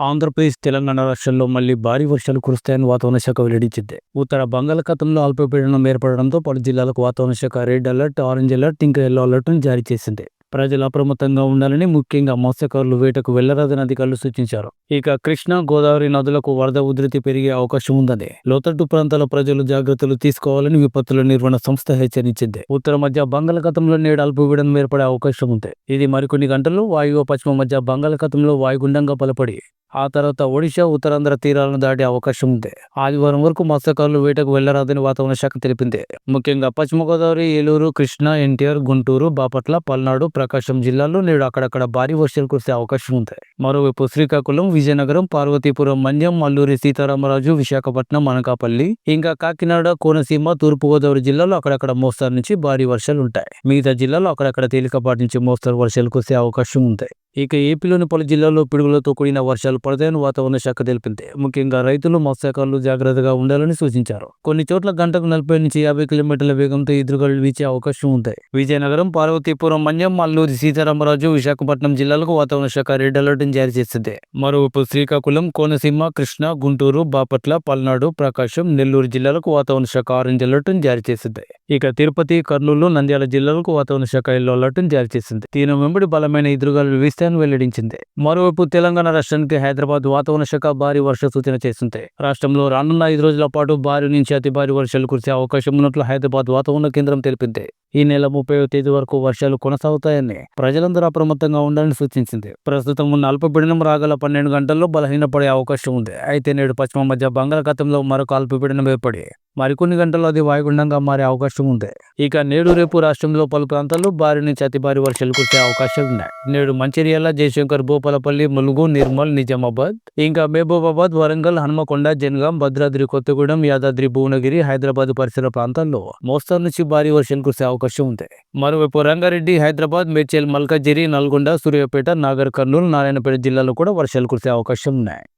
ఆంధ్రప్రదేశ్, తెలంగాణ రాష్ట్రాల్లో మళ్లీ భారీ వర్షాలు కురుస్తాయని వాతావరణ శాఖ వెల్లడించింది. ఉత్తర బంగాళాఖాతంలో అల్పపీడనం ఏర్పడడంతో పలు జిల్లాలకు వాతావరణ శాఖ రెడ్ అలర్ట్, ఆరెంజ్ అలర్ట్, ఇంకా యెల్లో అలర్ట్ను జారీ చేసింది. ప్రజలు అప్రమత్తంగా ఉండాలని, ముఖ్యంగా మత్స్యకారులు వేటకు వెళ్లరాదని అధికారులు సూచించారు. ఇక కృష్ణా, గోదావరి నదులకు వరద ఉధృతి పెరిగే అవకాశం ఉందని, లోతట్టు ప్రాంతాల ప్రజలు జాగ్రత్తలు తీసుకోవాలని విపత్తుల నిర్వహణ సంస్థ హెచ్చరించింది. ఉత్తర మధ్య బంగాళాఖాతంలో నేడు అల్పపీడనం ఏర్పడే అవకాశం ఉంది. ఇది మరికొన్ని గంటల్లో వాయువ్య పశ్చిమ మధ్య బంగాళాఖాతంలో వాయుగుండంగా బలపడి ఆ తర్వాత ఒడిశా, ఉత్తరాంధ్ర తీరాలను దాటే అవకాశం ఉంది. ఆదివారం వరకు మత్స్యకారులు వేటకు వెళ్లరాదని వాతావరణ శాఖ తెలిపింది. ముఖ్యంగా పశ్చిమ గోదావరి, ఏలూరు, కృష్ణా, ఎన్టీఆర్, గుంటూరు, బాపట్ల, పల్నాడు, ప్రకాశం జిల్లాల్లో నేడు అక్కడక్కడ భారీ వర్షాలు కురిసే అవకాశం ఉంది. మరోవైపు శ్రీకాకుళం, విజయనగరం, పార్వతీపురం, మన్యం, అల్లూరి సీతారామరాజు, విశాఖపట్నం, అనకాపల్లి, ఇంకా కాకినాడ, కోనసీమ, తూర్పుగోదావరి జిల్లాలో అక్కడక్కడ మోస్తారు నుంచి భారీ వర్షాలు ఉంటాయి. మిగతా జిల్లాలో అక్కడక్కడ తేలికపాటి నుంచి మోస్తరు వర్షాలు కురిసే అవకాశం ఉంది. ఇక ఏపీలోని పలు జిల్లాల్లో పిడుగులతో కూడిన వర్షాలు పడతాయని వాతావరణ శాఖ తెలిపింది. ముఖ్యంగా రైతులు, మత్స్యకారులు జాగ్రత్తగా ఉండాలని సూచించారు. కొన్ని చోట్ల గంటకు 40 నుంచి 50 కిలోమీటర్ల వేగంతో ఎదురుగాలులు వీచే అవకాశం ఉంది. విజయనగరం, పార్వతీపురం, మన్యం, అల్లూరి సీతారామరాజు, విశాఖపట్నం జిల్లాలకు వాతావరణ శాఖ రెడ్ అలర్ట్ జారీ చేసింది. మరోవైపు శ్రీకాకుళం, కోనసీమ, కృష్ణా, గుంటూరు, బాపట్ల, పల్నాడు, ప్రకాశం, నెల్లూరు జిల్లాలకు వాతావరణ శాఖ ఆరెంజ్ అలర్ట్ జారీ చేసింది. ఇక తిరుపతి, కర్నూలు, నంద్యాల జిల్లాలకు వాతావరణ శాఖ యెల్లో అలర్ట్ జారీ చేసింది. తీరం వెంబడి బలమైన ఎదురుగాలులు వీస్తాయని వెల్లడించింది. మరోవైపు తెలంగాణ రాష్ట్రానికి హైదరాబాద్ వాతావరణ శాఖ భారీ వర్ష సూచన చేసింది. రాష్ట్రంలో రానున్న 5 రోజుల పాటు భారీ నుంచి అతి భారీ వర్షాలు కురిసే అవకాశం ఉన్నట్లు హైదరాబాద్ వాతావరణ కేంద్రం తెలిపింది. ఈ నెల 30వ తేదీ వరకు వర్షాలు కొనసాగుతాయని, ప్రజలందరూ అప్రమత్తంగా ఉండాలని సూచించింది. ప్రస్తుతం ఉన్న అల్పపీడనం రాగల 12 గంటల్లో బలహీనపడే అవకాశం ఉంది. అయితే నేడు పశ్చిమ మధ్య బంగాళాఖాతంలో మరొక అల్పపీడనం ఏర్పడి మరికొన్ని గంటల్లో అది వాయుగుండంగా మారే అవకాశం ఉంది. ఇక నేడు రేపు రాష్ట్రంలో పలు ప్రాంతాల్లో భారీ నుంచి అతి భారీ వర్షాలు కురిసే అవకాశాలు ఉన్నాయి. నేడు మంచిర్యాల, జయశంకర్, భూపాలపల్లి, ములుగు, నిర్మల్, నిజామాబాద్, ఇంకా మహబూబాబాద్, వరంగల్, హన్మకొండ, జనగాం, భద్రాద్రి కొత్తగూడెం, యాదాద్రి, భువనగిరి, హైదరాబాద్ పరిసర ప్రాంతాల్లో మోస్తరు నుంచి భారీ వర్షాలు కురిసే అవకాశం ఉంది. మరోవైపు రంగారెడ్డి, హైదరాబాద్, మేడ్చల్, మల్కాజిగిరి, నల్గొండ, సూర్యాపేట, నాగర్ కర్నూలు, నారాయణపేట జిల్లాలో కూడా వర్షాలు కురిసే అవకాశం ఉన్నాయి.